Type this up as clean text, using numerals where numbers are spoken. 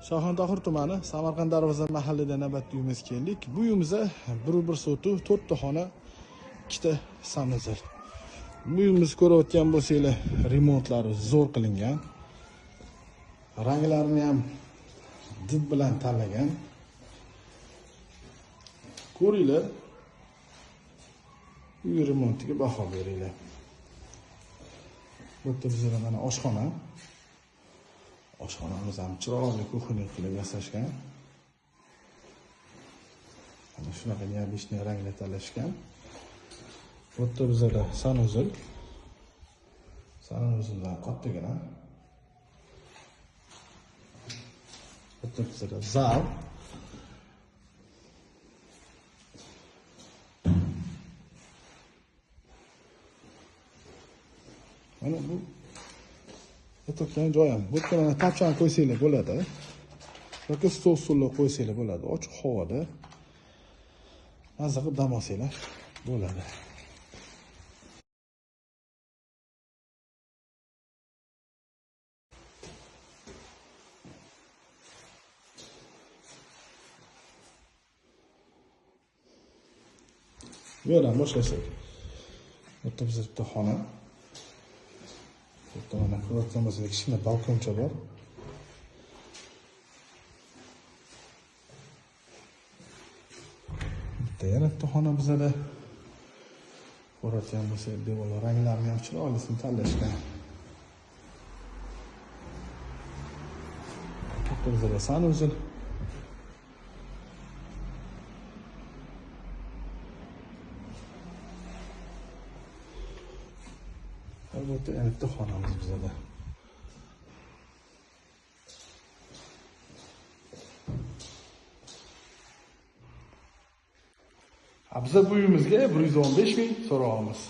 Shoxontohur tumani Samarqand Darvoza mahallida navbatli uyimizga keldik. Bu uyimizda 1 sotuv, 4 ta xona, 2 ta sanuzel. Bu uyimizni ko'rayotgan bo'lsanglar, remontlari zo'r qilingan. Ranglarini ham did bilan tanlagan. Ko'ringlar. Uy remontiga baho beringlar. Bu yerda bizlar mana oshxona. Oshxonamiz ham chiroyli kuxnya qilib yasashgan. Mana shunaqa neobычный ranglar tanlashgan. Bu yerda bizlar sanuzel. Sanuzellar kattagina. Bu yerda bizlar zal. Mana bu o'tirgan joyim. Bu yerga mana tapchani qo'ysanglar bo'ladi. Yoki stol-stullar qo'ysanglar bo'ladi. Ochiq havoda maza qilib dam olsanglar bo'ladi. Bu yerdan boshlasak. Bu yerda bizda bitta xona. Bu yerda mana ko'rayotganimiz kichkina balkoncha bor. Bitta yana bitta xona bizda. Ko'rayotgan bo'lsak, devorlar ranglarini ham chiroylisini tanlashgan. Bu bizda sanuzel. Bu yerda yana bitta xonamiz bizda. Biz bu uyimizga 115 ming so'rayapmiz.